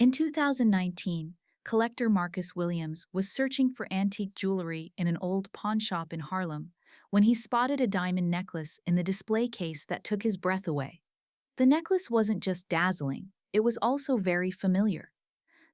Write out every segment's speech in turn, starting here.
In 2019, collector Marcus Williams was searching for antique jewelry in an old pawnshop in Harlem when he spotted a diamond necklace in the display case that took his breath away. The necklace wasn't just dazzling, it was also very familiar.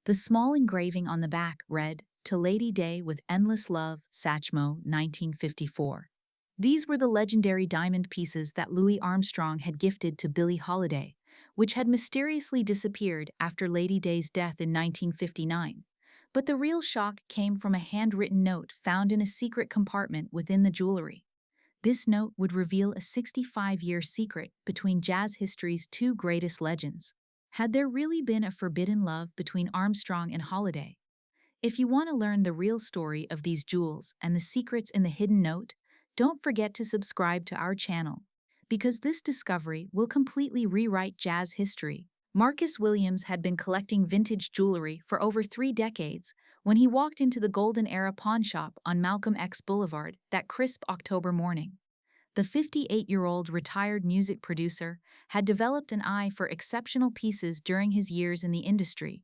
The small engraving on the back read, "To Lady Day with Endless Love, Satchmo, 1954." These were the legendary diamond pieces that Louis Armstrong had gifted to Billie Holiday, which had mysteriously disappeared after Lady Day's death in 1959. But the real shock came from a handwritten note found in a secret compartment within the jewelry. This note would reveal a 65-year secret between jazz history's two greatest legends. Had there really been a forbidden love between Armstrong and Holiday? If you want to learn the real story of these jewels and the secrets in the hidden note, don't forget to subscribe to our channel, because this discovery will completely rewrite jazz history. Marcus Williams had been collecting vintage jewelry for over 3 decades when he walked into the Golden Era pawnshop on Malcolm X Boulevard that crisp October morning. The 58-year-old retired music producer had developed an eye for exceptional pieces during his years in the industry,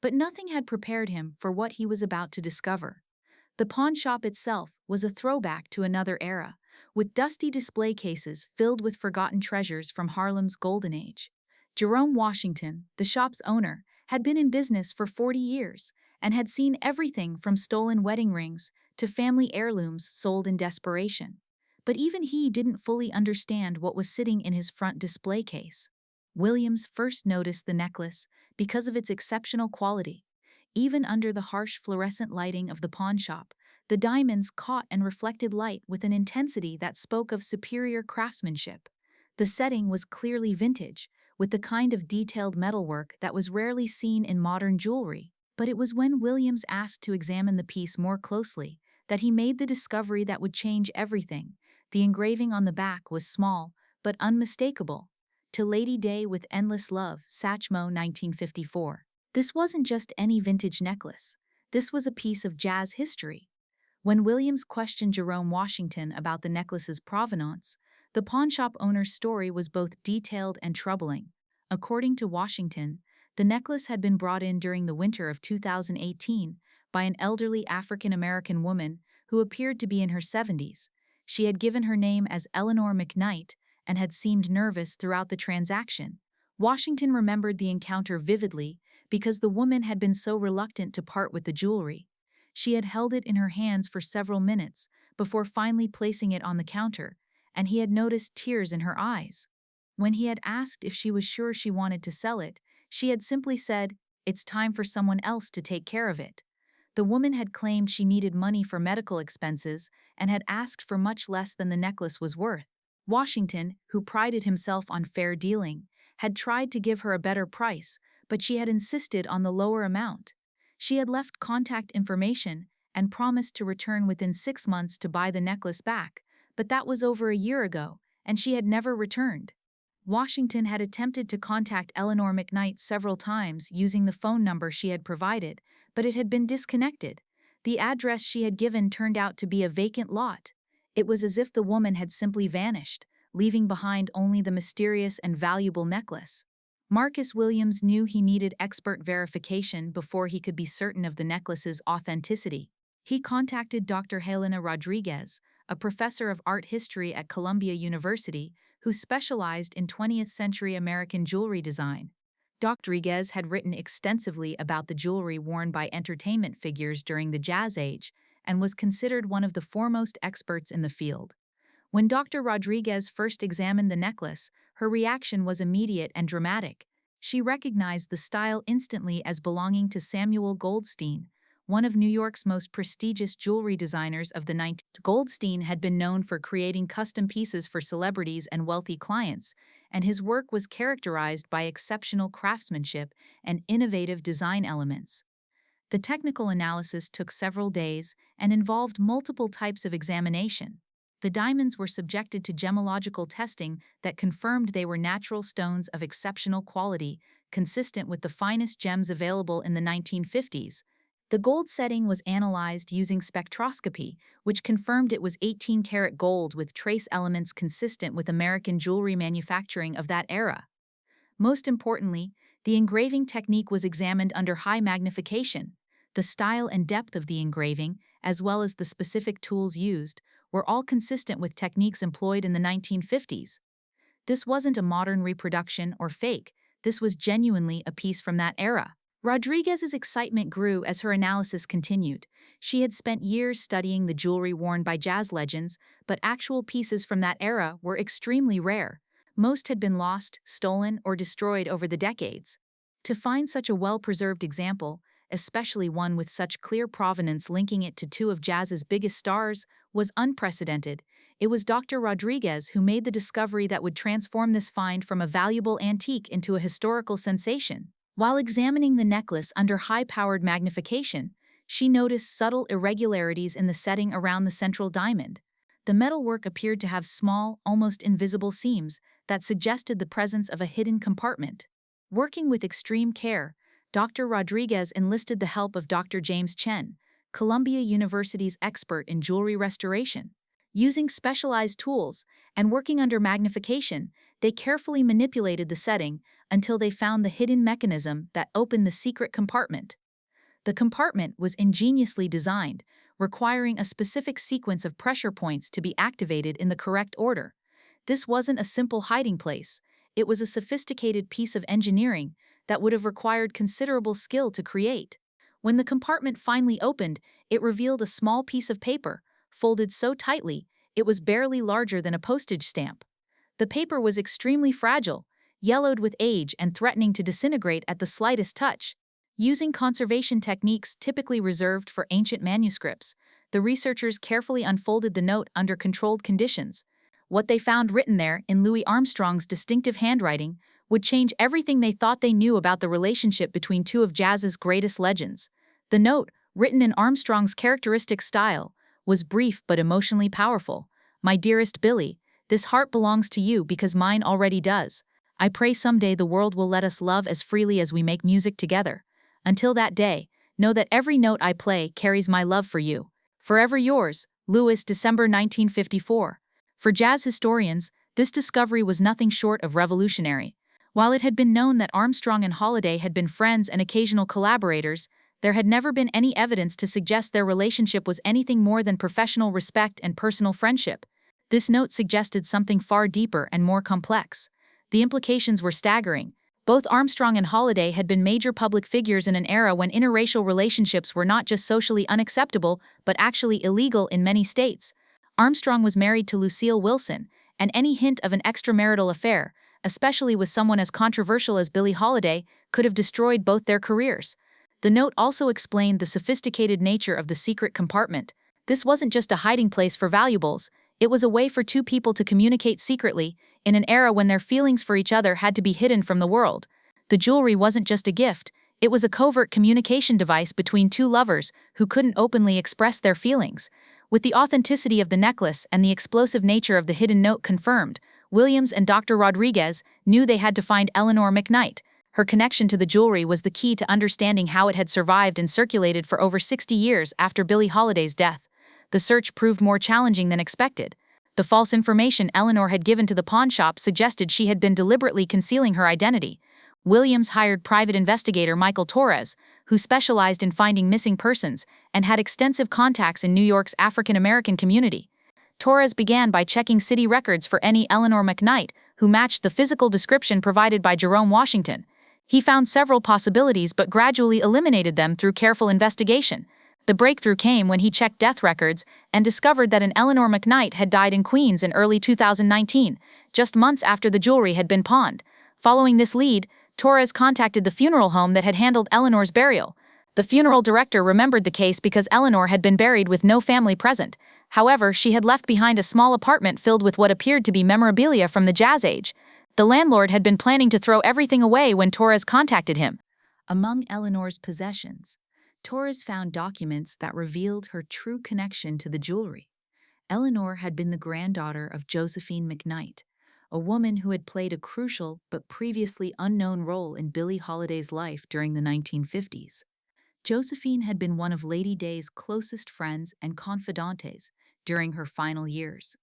but nothing had prepared him for what he was about to discover. The pawnshop itself was a throwback to another era, with dusty display cases filled with forgotten treasures from Harlem's golden age. Jerome Washington, the shop's owner, had been in business for 40 years and had seen everything from stolen wedding rings to family heirlooms sold in desperation. But even he didn't fully understand what was sitting in his front display case. Williams first noticed the necklace because of its exceptional quality. Even under the harsh fluorescent lighting of the pawnshop, the diamonds caught and reflected light with an intensity that spoke of superior craftsmanship. The setting was clearly vintage, with the kind of detailed metalwork that was rarely seen in modern jewelry. But it was when Williams asked to examine the piece more closely that he made the discovery that would change everything. The engraving on the back was small, but unmistakable. "To Lady Day with Endless Love, Satchmo, 1954." This wasn't just any vintage necklace. This was a piece of jazz history. When Williams questioned Jerome Washington about the necklace's provenance, the pawnshop owner's story was both detailed and troubling. According to Washington, the necklace had been brought in during the winter of 2018 by an elderly African-American woman who appeared to be in her 70s. She had given her name as Eleanor McKnight and had seemed nervous throughout the transaction. Washington remembered the encounter vividly because the woman had been so reluctant to part with the jewelry. She had held it in her hands for several minutes before finally placing it on the counter, and he had noticed tears in her eyes. When he had asked if she was sure she wanted to sell it, she had simply said, "It's time for someone else to take care of it." The woman had claimed she needed money for medical expenses and had asked for much less than the necklace was worth. Washington, who prided himself on fair dealing, had tried to give her a better price, but she had insisted on the lower amount. She had left contact information and promised to return within 6 months to buy the necklace back, but that was over a year ago, and she had never returned. Washington had attempted to contact Eleanor McKnight several times using the phone number she had provided, but it had been disconnected. The address she had given turned out to be a vacant lot. It was as if the woman had simply vanished, leaving behind only the mysterious and valuable necklace. Marcus Williams knew he needed expert verification before he could be certain of the necklace's authenticity. He contacted Dr. Helena Rodriguez, a professor of art history at Columbia University, who specialized in 20th century American jewelry design. Dr. Rodriguez had written extensively about the jewelry worn by entertainment figures during the Jazz Age and was considered one of the foremost experts in the field. When Dr. Rodriguez first examined the necklace, her reaction was immediate and dramatic. She recognized the style instantly as belonging to Samuel Goldstein, one of New York's most prestigious jewelry designers of the 19th. Goldstein had been known for creating custom pieces for celebrities and wealthy clients, and his work was characterized by exceptional craftsmanship and innovative design elements. The technical analysis took several days and involved multiple types of examination. The diamonds were subjected to gemological testing that confirmed they were natural stones of exceptional quality, consistent with the finest gems available in the 1950s. The gold setting was analyzed using spectroscopy, which confirmed it was 18-karat gold with trace elements consistent with American jewelry manufacturing of that era. Most importantly, The engraving technique was examined under high magnification. The style and depth of the engraving, as well as the specific tools used, were all consistent with techniques employed in the 1950s. This wasn't a modern reproduction or fake, this was genuinely a piece from that era. Rodriguez's excitement grew as her analysis continued. She had spent years studying the jewelry worn by jazz legends, but actual pieces from that era were extremely rare. Most had been lost, stolen, or destroyed over the decades. To find such a well-preserved example, especially one with such clear provenance linking it to two of jazz's biggest stars, was unprecedented. It was Dr. Rodriguez who made the discovery that would transform this find from a valuable antique into a historical sensation. While examining the necklace under high-powered magnification, she noticed subtle irregularities in the setting around the central diamond. The metalwork appeared to have small, almost invisible seams that suggested the presence of a hidden compartment. Working with extreme care, Dr. Rodriguez enlisted the help of Dr. James Chen, Columbia University's expert in jewelry restoration. Using specialized tools and working under magnification, they carefully manipulated the setting until they found the hidden mechanism that opened the secret compartment. The compartment was ingeniously designed, requiring a specific sequence of pressure points to be activated in the correct order. This wasn't a simple hiding place, it was a sophisticated piece of engineering that would have required considerable skill to create. When the compartment finally opened, it revealed a small piece of paper, folded so tightly it was barely larger than a postage stamp. The paper was extremely fragile, yellowed with age and threatening to disintegrate at the slightest touch. Using conservation techniques typically reserved for ancient manuscripts, the researchers carefully unfolded the note under controlled conditions. What they found written there, in Louis Armstrong's distinctive handwriting, would change everything they thought they knew about the relationship between two of jazz's greatest legends. The note, written in Armstrong's characteristic style, was brief but emotionally powerful. "My dearest Billie, this heart belongs to you because mine already does. I pray someday the world will let us love as freely as we make music together. Until that day, know that every note I play carries my love for you. Forever yours, Louis, December 1954. For jazz historians, this discovery was nothing short of revolutionary. While it had been known that Armstrong and Holiday had been friends and occasional collaborators, there had never been any evidence to suggest their relationship was anything more than professional respect and personal friendship. This note suggested something far deeper and more complex. The implications were staggering. Both Armstrong and Holiday had been major public figures in an era when interracial relationships were not just socially unacceptable, but actually illegal in many states. Armstrong was married to Lucille Wilson, and any hint of an extramarital affair, especially with someone as controversial as Billie Holiday, could have destroyed both their careers. The note also explained the sophisticated nature of the secret compartment. This wasn't just a hiding place for valuables, it was a way for two people to communicate secretly, in an era when their feelings for each other had to be hidden from the world. The jewelry wasn't just a gift, it was a covert communication device between two lovers who couldn't openly express their feelings. With the authenticity of the necklace and the explosive nature of the hidden note confirmed, Williams and Dr. Rodriguez knew they had to find Eleanor McKnight. Her connection to the jewelry was the key to understanding how it had survived and circulated for over 60 years after Billie Holiday's death. The search proved more challenging than expected. The false information Eleanor had given to the pawnshop suggested she had been deliberately concealing her identity. Williams hired private investigator Michael Torres, who specialized in finding missing persons and had extensive contacts in New York's African-American community. Torres began by checking city records for any Eleanor McKnight who matched the physical description provided by Jerome Washington. He found several possibilities but gradually eliminated them through careful investigation. The breakthrough came when he checked death records and discovered that an Eleanor McKnight had died in Queens in early 2019, just months after the jewelry had been pawned. Following this lead, Torres contacted the funeral home that had handled Eleanor's burial. The funeral director remembered the case because Eleanor had been buried with no family present. However, she had left behind a small apartment filled with what appeared to be memorabilia from the Jazz Age. The landlord had been planning to throw everything away when Torres contacted him. Among Eleanor's possessions, Torres found documents that revealed her true connection to the jewelry. Eleanor had been the granddaughter of Josephine McKnight, a woman who had played a crucial but previously unknown role in Billie Holiday's life during the 1950s. Josephine had been one of Lady Day's closest friends and confidantes during her final years.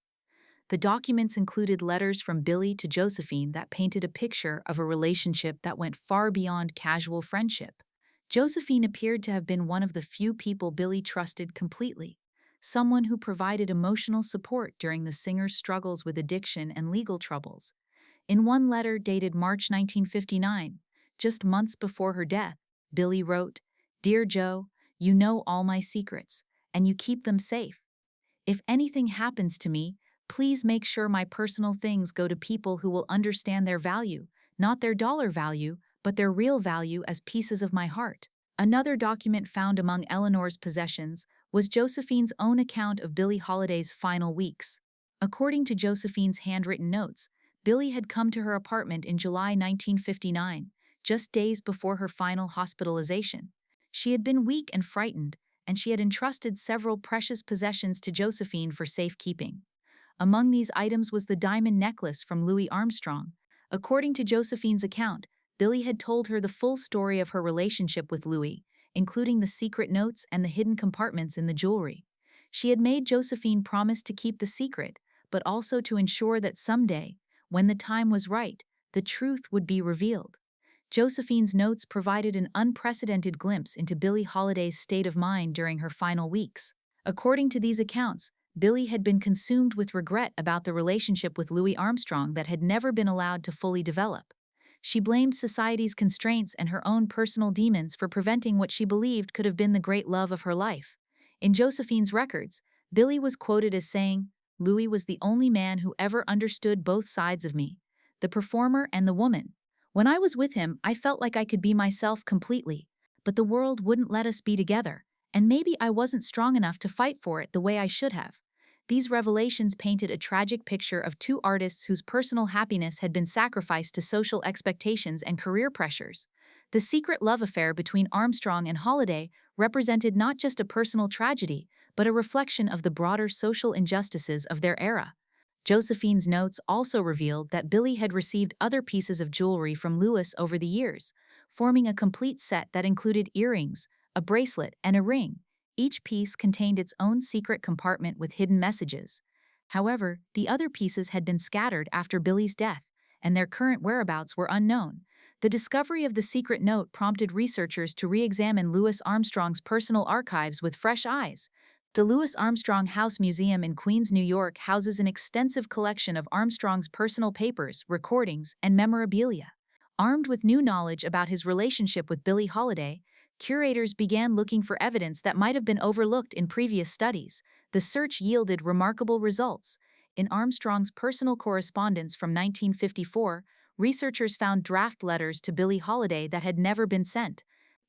The documents included letters from Billie to Josephine that painted a picture of a relationship that went far beyond casual friendship. Josephine appeared to have been one of the few people Billie trusted completely, someone who provided emotional support during the singer's struggles with addiction and legal troubles. In one letter dated March 1959, just months before her death, Billie wrote, "Dear Joe, you know all my secrets, and you keep them safe. If anything happens to me, please make sure my personal things go to people who will understand their value, not their dollar value, but their real value as pieces of my heart." Another document found among Eleanor's possessions was Josephine's own account of Billie Holiday's final weeks. According to Josephine's handwritten notes, Billie had come to her apartment in July 1959, just days before her final hospitalization. She had been weak and frightened, and she had entrusted several precious possessions to Josephine for safekeeping. Among these items was the diamond necklace from Louis Armstrong. According to Josephine's account, Billie had told her the full story of her relationship with Louis, including the secret notes and the hidden compartments in the jewelry. She had made Josephine promise to keep the secret, but also to ensure that someday, when the time was right, the truth would be revealed. Josephine's notes provided an unprecedented glimpse into Billie Holiday's state of mind during her final weeks. According to these accounts, Billie had been consumed with regret about the relationship with Louis Armstrong that had never been allowed to fully develop. She blamed society's constraints and her own personal demons for preventing what she believed could have been the great love of her life. In Josephine's records, Billie was quoted as saying, "Louis was the only man who ever understood both sides of me, the performer and the woman. When I was with him, I felt like I could be myself completely, but the world wouldn't let us be together, and maybe I wasn't strong enough to fight for it the way I should have." These revelations painted a tragic picture of two artists whose personal happiness had been sacrificed to social expectations and career pressures. The secret love affair between Armstrong and Holiday represented not just a personal tragedy, but a reflection of the broader social injustices of their era. Josephine's notes also revealed that Billie had received other pieces of jewelry from Louis over the years, forming a complete set that included earrings, a bracelet, and a ring. Each piece contained its own secret compartment with hidden messages. However, the other pieces had been scattered after Billie's death, and their current whereabouts were unknown. The discovery of the secret note prompted researchers to re-examine Louis Armstrong's personal archives with fresh eyes. The Louis Armstrong House Museum in Queens, New York houses an extensive collection of Armstrong's personal papers, recordings, and memorabilia. Armed with new knowledge about his relationship with Billie Holiday, curators began looking for evidence that might have been overlooked in previous studies. The search yielded remarkable results. In Armstrong's personal correspondence from 1954, researchers found draft letters to Billie Holiday that had never been sent.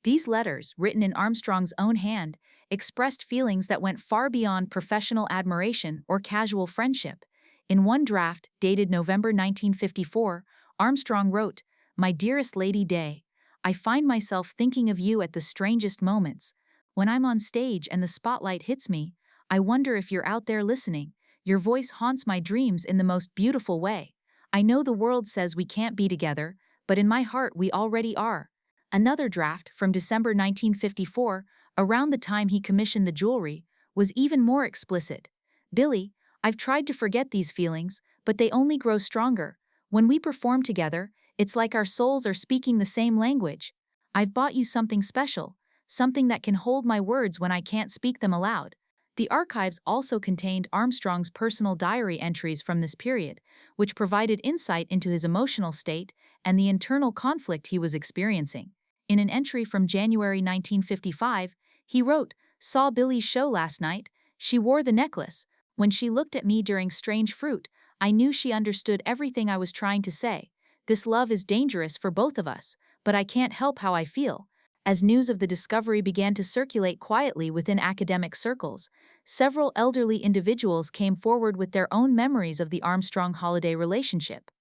These letters, written in Armstrong's own hand, expressed feelings that went far beyond professional admiration or casual friendship. In one draft, dated November 1954, Armstrong wrote, "My dearest Lady Day, I find myself thinking of you at the strangest moments. When I'm on stage and the spotlight hits me, I wonder if you're out there listening. Your voice haunts my dreams in the most beautiful way. I know the world says we can't be together, but in my heart we already are." Another draft, from December 1954, around the time he commissioned the jewelry, was even more explicit. "Billie, I've tried to forget these feelings, but they only grow stronger. When we perform together, it's like our souls are speaking the same language. I've bought you something special, something that can hold my words when I can't speak them aloud." The archives also contained Armstrong's personal diary entries from this period, which provided insight into his emotional state and the internal conflict he was experiencing. In an entry from January 1955, he wrote, "Saw Billie's show last night. She wore the necklace. When she looked at me during Strange Fruit, I knew she understood everything I was trying to say. This love is dangerous for both of us, but I can't help how I feel." As news of the discovery began to circulate quietly within academic circles, several elderly individuals came forward with their own memories of the Armstrong-Holiday relationship.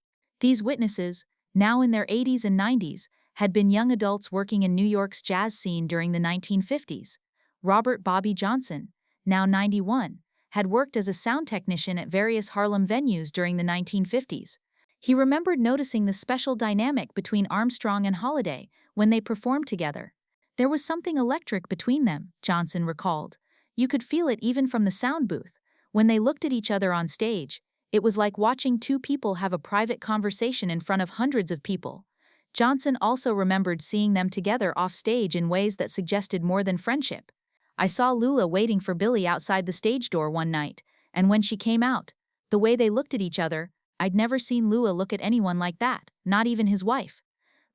These witnesses, now in their 80s and 90s, had been young adults working in New York's jazz scene during the 1950s. Robert Bobby Johnson, now 91, had worked as a sound technician at various Harlem venues during the 1950s. He remembered noticing the special dynamic between Armstrong and Holiday when they performed together. "There was something electric between them," Johnson recalled. "You could feel it even from the sound booth. When they looked at each other on stage, It was like watching two people have a private conversation in front of hundreds of people. Johnson also remembered seeing them together off stage in ways that suggested more than friendship. I saw Lula waiting for Billie outside the stage door one night, and when she came out, the way they looked at each other, I'd never seen Lula look at anyone like that, not even his wife.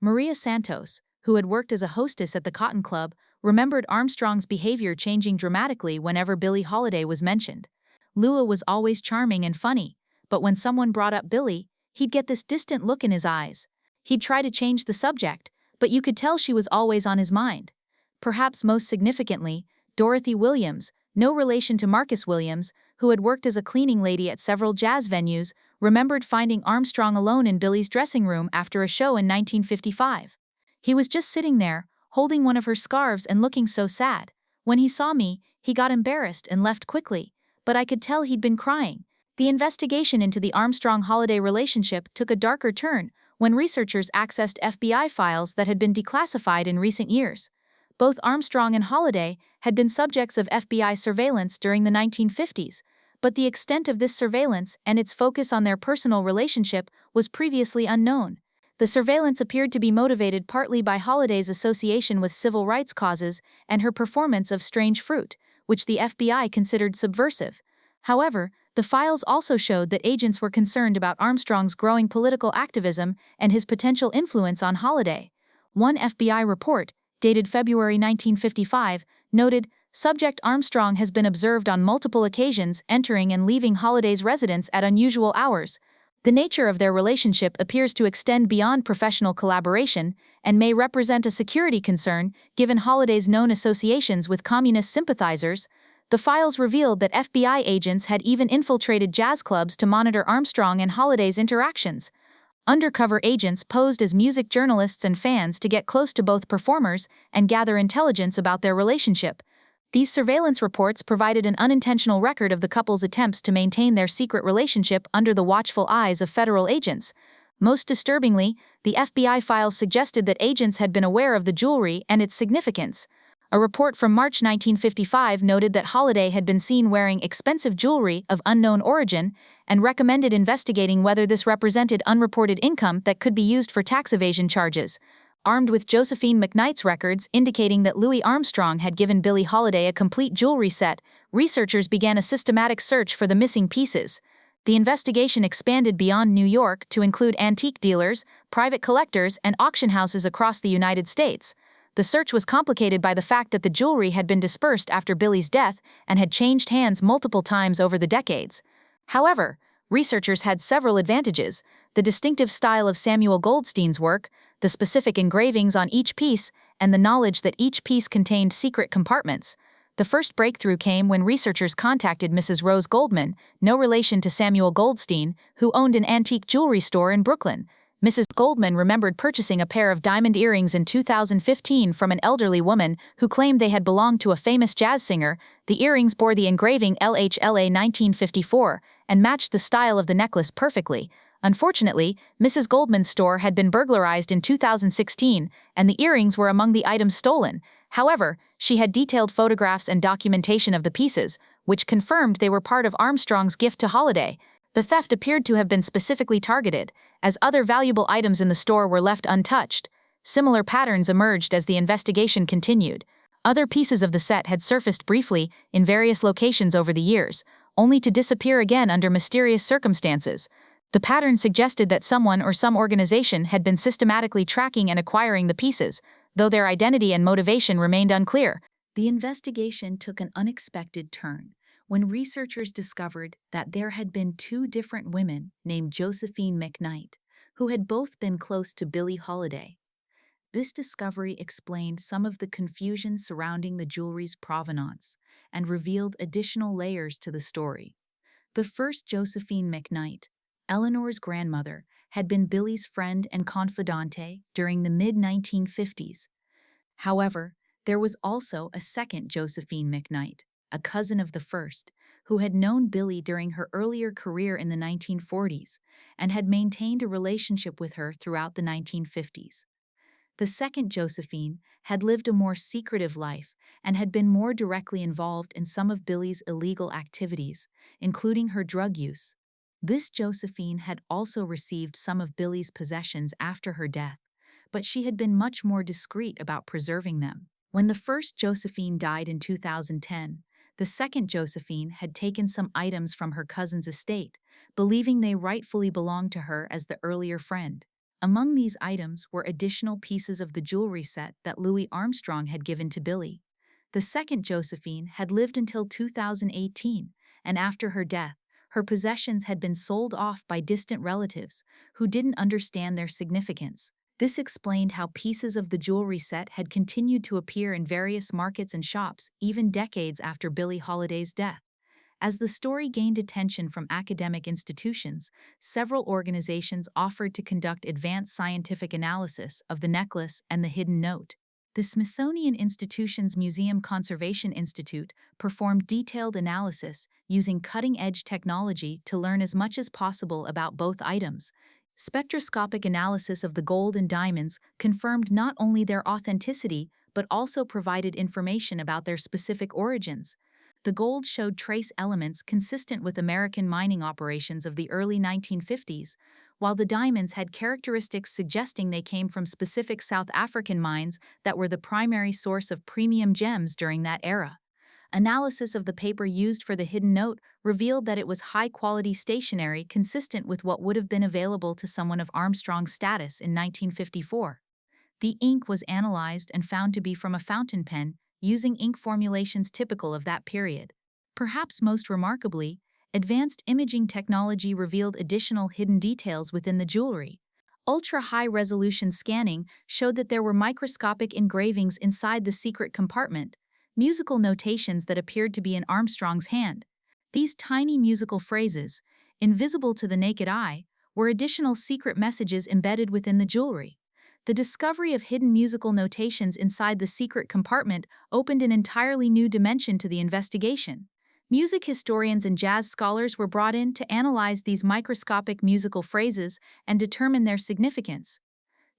Maria Santos, who had worked as a hostess at the Cotton Club, remembered Armstrong's behavior changing dramatically whenever Billie Holiday was mentioned. Lula was always charming and funny, but when someone brought up Billie, he'd get this distant look in his eyes. He'd try to change the subject, but you could tell she was always on his mind. Perhaps most significantly, Dorothy Williams, no relation to Marcus Williams, who had worked as a cleaning lady at several jazz venues, remembered finding Armstrong alone in Billie's dressing room after a show in 1955. He was just sitting there, holding one of her scarves and looking so sad. When he saw me, he got embarrassed and left quickly, but I could tell he'd been crying. The investigation into the Armstrong-Holiday relationship took a darker turn when researchers accessed FBI files that had been declassified in recent years. Both Armstrong and Holiday had been subjects of FBI surveillance during the 1950s, but the extent of this surveillance and its focus on their personal relationship was previously unknown. The surveillance appeared to be motivated partly by Holiday's association with civil rights causes and her performance of Strange Fruit, which the FBI considered subversive. However, the files also showed that agents were concerned about Armstrong's growing political activism and his potential influence on Holiday. One FBI report, dated February 1955, noted, "Subject Armstrong has been observed on multiple occasions entering and leaving Holiday's residence at unusual hours. The nature of their relationship appears to extend beyond professional collaboration and may represent a security concern given Holiday's known associations with communist sympathizers." The files revealed that FBI agents had even infiltrated jazz clubs to monitor Armstrong and Holiday's interactions. Undercover agents posed as music journalists and fans to get close to both performers and gather intelligence about their relationship. These surveillance reports provided an unintentional record of the couple's attempts to maintain their secret relationship under the watchful eyes of federal agents. Most disturbingly, the FBI files suggested that agents had been aware of the jewelry and its significance. A report from March 1955 noted that Holiday had been seen wearing expensive jewelry of unknown origin and recommended investigating whether this represented unreported income that could be used for tax evasion charges. Armed with Josephine McKnight's records indicating that Louis Armstrong had given Billie Holiday a complete jewelry set, researchers began a systematic search for the missing pieces. The investigation expanded beyond New York to include antique dealers, private collectors, and auction houses across the United States. The search was complicated by the fact that the jewelry had been dispersed after Billie's death and had changed hands multiple times over the decades. However, researchers had several advantages: the distinctive style of Samuel Goldstein's work, the specific engravings on each piece, and the knowledge that each piece contained secret compartments. The first breakthrough came when researchers contacted Mrs. Rose Goldman, no relation to Samuel Goldstein, who owned an antique jewelry store in Brooklyn. Mrs. Goldman remembered purchasing a pair of diamond earrings in 2015 from an elderly woman who claimed they had belonged to a famous jazz singer. The earrings bore the engraving LHLA 1954 and matched the style of the necklace perfectly. Unfortunately, Mrs. Goldman's store had been burglarized in 2016, and the earrings were among the items stolen. However, she had detailed photographs and documentation of the pieces, which confirmed they were part of Armstrong's gift to Holiday. The theft appeared to have been specifically targeted, as other valuable items in the store were left untouched. Similar patterns emerged as the investigation continued. Other pieces of the set had surfaced briefly in various locations over the years, only to disappear again under mysterious circumstances. The pattern suggested that someone or some organization had been systematically tracking and acquiring the pieces, though their identity and motivation remained unclear. The investigation took an unexpected turn when researchers discovered that there had been two different women named Josephine McKnight, who had both been close to Billie Holiday. This discovery explained some of the confusion surrounding the jewelry's provenance and revealed additional layers to the story. The first Josephine McKnight, Eleanor's grandmother, had been Billie's friend and confidante during the mid-1950s. However, there was also a second Josephine McKnight, a cousin of the first, who had known Billie during her earlier career in the 1940s and had maintained a relationship with her throughout the 1950s. The second Josephine had lived a more secretive life and had been more directly involved in some of Billie's illegal activities, including her drug use. This Josephine had also received some of Billie's possessions after her death, but she had been much more discreet about preserving them. When the first Josephine died in 2010, the second Josephine had taken some items from her cousin's estate, believing they rightfully belonged to her as the earlier friend. Among these items were additional pieces of the jewelry set that Louis Armstrong had given to Billie. The second Josephine had lived until 2018, and after her death, her possessions had been sold off by distant relatives who didn't understand their significance. This explained how pieces of the jewelry set had continued to appear in various markets and shops even decades after Billie Holiday's death. As the story gained attention from academic institutions, several organizations offered to conduct advanced scientific analysis of the necklace and the hidden note. The Smithsonian Institution's Museum Conservation Institute performed detailed analysis using cutting-edge technology to learn as much as possible about both items. Spectroscopic analysis of the gold and diamonds confirmed not only their authenticity but also provided information about their specific origins. The gold showed trace elements consistent with American mining operations of the early 1950s, while the diamonds had characteristics suggesting they came from specific South African mines that were the primary source of premium gems during that era. Analysis of the paper used for the hidden note revealed that it was high-quality stationery consistent with what would have been available to someone of Armstrong's status in 1954. The ink was analyzed and found to be from a fountain pen, using ink formulations typical of that period. Perhaps most remarkably, advanced imaging technology revealed additional hidden details within the jewelry. Ultra-high-resolution scanning showed that there were microscopic engravings inside the secret compartment, musical notations that appeared to be in Armstrong's hand. These tiny musical phrases, invisible to the naked eye, were additional secret messages embedded within the jewelry. The discovery of hidden musical notations inside the secret compartment opened an entirely new dimension to the investigation. Music historians and jazz scholars were brought in to analyze these microscopic musical phrases and determine their significance.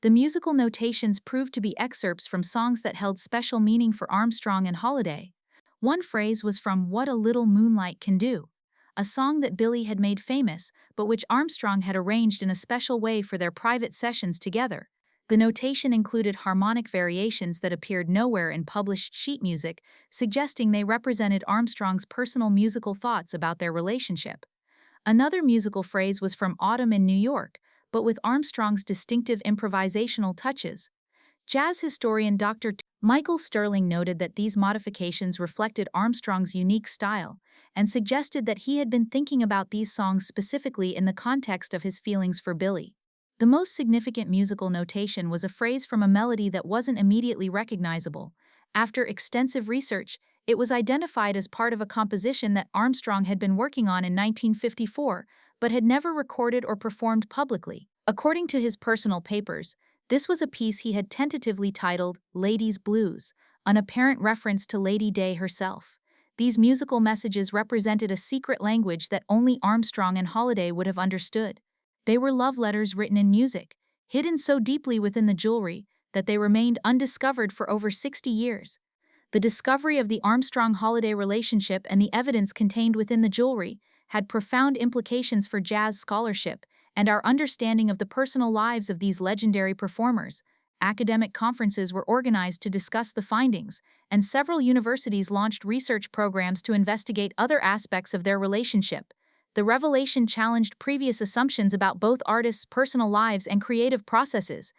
The musical notations proved to be excerpts from songs that held special meaning for Armstrong and Holiday. One phrase was from What a Little Moonlight Can Do, a song that Billie had made famous, but which Armstrong had arranged in a special way for their private sessions together. The notation included harmonic variations that appeared nowhere in published sheet music, suggesting they represented Armstrong's personal musical thoughts about their relationship. Another musical phrase was from Autumn in New York, but with Armstrong's distinctive improvisational touches. Jazz historian Dr. Michael Sterling noted that these modifications reflected Armstrong's unique style and suggested that he had been thinking about these songs specifically in the context of his feelings for Billie. The most significant musical notation was a phrase from a melody that wasn't immediately recognizable. After extensive research, it was identified as part of a composition that Armstrong had been working on in 1954, but had never recorded or performed publicly. According to his personal papers, this was a piece he had tentatively titled Lady's Blues, an apparent reference to Lady Day herself. These musical messages represented a secret language that only Armstrong and Holiday would have understood. They were love letters written in music, hidden so deeply within the jewelry that they remained undiscovered for over 60 years. The discovery of the Armstrong-Holiday relationship and the evidence contained within the jewelry had profound implications for jazz scholarship and our understanding of the personal lives of these legendary performers. Academic conferences were organized to discuss the findings, and several universities launched research programs to investigate other aspects of their relationship. The revelation challenged previous assumptions about both artists' personal lives and creative processes.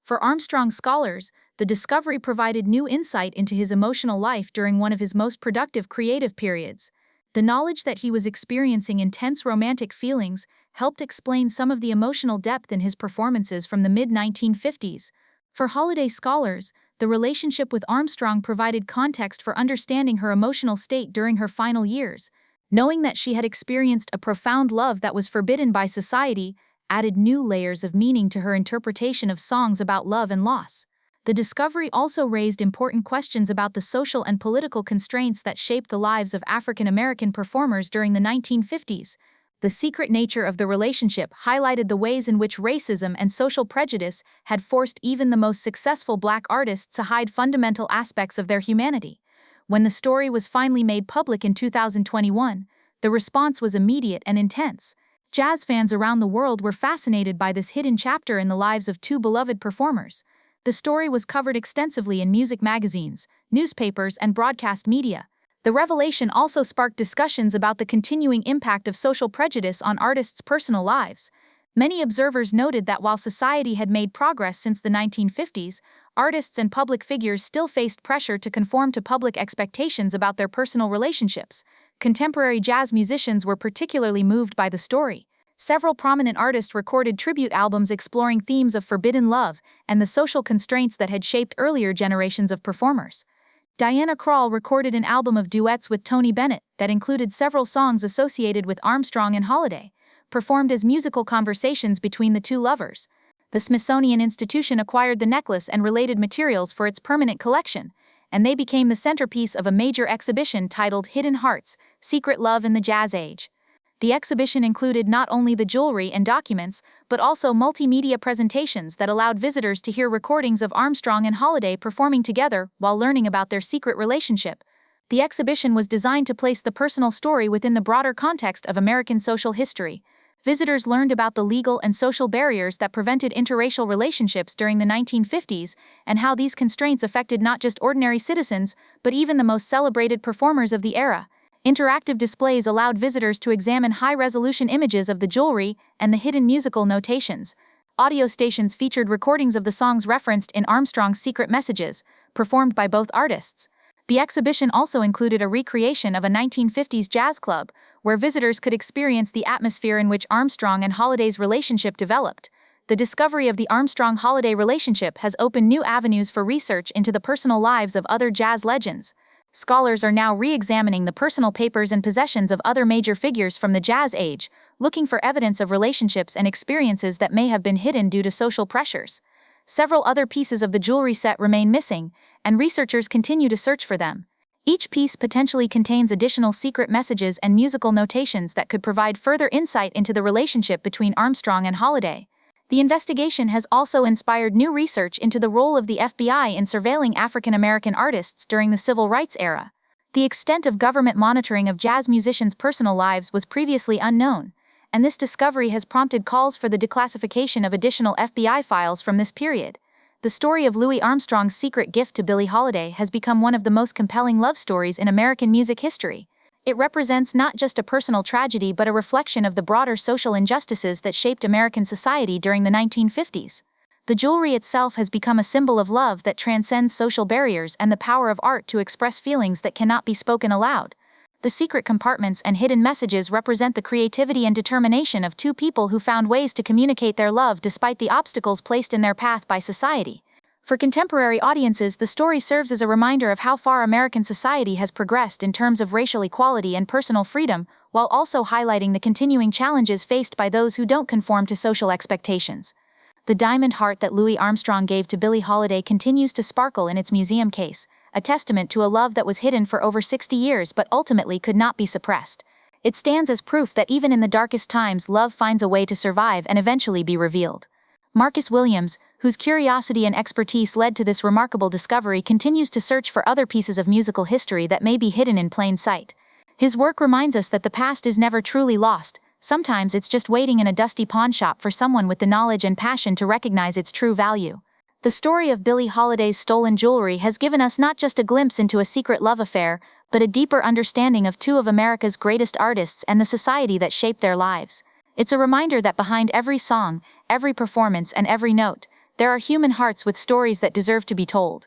For Armstrong scholars, the discovery provided new insight into his emotional life during one of his most productive creative periods. The knowledge that he was experiencing intense romantic feelings helped explain some of the emotional depth in his performances from the mid-1950s. For Holiday scholars, the relationship with Armstrong provided context for understanding her emotional state during her final years. Knowing that she had experienced a profound love that was forbidden by society added new layers of meaning to her interpretation of songs about love and loss. The discovery also raised important questions about the social and political constraints that shaped the lives of African American performers during the 1950s. The secret nature of the relationship highlighted the ways in which racism and social prejudice had forced even the most successful Black artists to hide fundamental aspects of their humanity. When the story was finally made public in 2021, the response was immediate and intense. Jazz fans around the world were fascinated by this hidden chapter in the lives of two beloved performers. The story was covered extensively in music magazines, newspapers, and broadcast media. The revelation also sparked discussions about the continuing impact of social prejudice on artists' personal lives. Many observers noted that while society had made progress since the 1950s, artists and public figures still faced pressure to conform to public expectations about their personal relationships. Contemporary jazz musicians were particularly moved by the story. Several prominent artists recorded tribute albums exploring themes of forbidden love and the social constraints that had shaped earlier generations of performers. Diana Krall recorded an album of duets with Tony Bennett that included several songs associated with Armstrong and Holiday, performed as musical conversations between the two lovers. The Smithsonian Institution acquired the necklace and related materials for its permanent collection, and they became the centerpiece of a major exhibition titled Hidden Hearts: Secret Love in the Jazz Age. The exhibition included not only the jewelry and documents, but also multimedia presentations that allowed visitors to hear recordings of Armstrong and Holiday performing together while learning about their secret relationship. The exhibition was designed to place the personal story within the broader context of American social history. Visitors learned about the legal and social barriers that prevented interracial relationships during the 1950s and how these constraints affected not just ordinary citizens, but even the most celebrated performers of the era. Interactive displays allowed visitors to examine high-resolution images of the jewelry and the hidden musical notations. Audio stations featured recordings of the songs referenced in Armstrong's Secret Messages, performed by both artists. The exhibition also included a recreation of a 1950s jazz club, where visitors could experience the atmosphere in which Armstrong and Holiday's relationship developed. The discovery of the Armstrong-Holiday relationship has opened new avenues for research into the personal lives of other jazz legends. Scholars are now re-examining the personal papers and possessions of other major figures from the jazz age, looking for evidence of relationships and experiences that may have been hidden due to social pressures. Several other pieces of the jewelry set remain missing, and researchers continue to search for them. Each piece potentially contains additional secret messages and musical notations that could provide further insight into the relationship between Armstrong and Holiday. The investigation has also inspired new research into the role of the FBI in surveilling African American artists during the Civil Rights era. The extent of government monitoring of jazz musicians' personal lives was previously unknown, and this discovery has prompted calls for the declassification of additional FBI files from this period. The story of Louis Armstrong's secret gift to Billie Holiday has become one of the most compelling love stories in American music history. It represents not just a personal tragedy but a reflection of the broader social injustices that shaped American society during the 1950s. The jewelry itself has become a symbol of love that transcends social barriers and the power of art to express feelings that cannot be spoken aloud. The secret compartments and hidden messages represent the creativity and determination of two people who found ways to communicate their love despite the obstacles placed in their path by society. For contemporary audiences, the story serves as a reminder of how far American society has progressed in terms of racial equality and personal freedom, while also highlighting the continuing challenges faced by those who don't conform to social expectations. The diamond heart that Louis Armstrong gave to Billie Holiday continues to sparkle in its museum case, a testament to a love that was hidden for over 60 years but ultimately could not be suppressed. It stands as proof that even in the darkest times, love finds a way to survive and eventually be revealed. Marcus Williams, whose curiosity and expertise led to this remarkable discovery, continues to search for other pieces of musical history that may be hidden in plain sight. His work reminds us that the past is never truly lost. Sometimes it's just waiting in a dusty pawn shop for someone with the knowledge and passion to recognize its true value. The story of Billie Holiday's stolen jewelry has given us not just a glimpse into a secret love affair, but a deeper understanding of two of America's greatest artists and the society that shaped their lives. It's a reminder that behind every song, every performance, and every note, there are human hearts with stories that deserve to be told.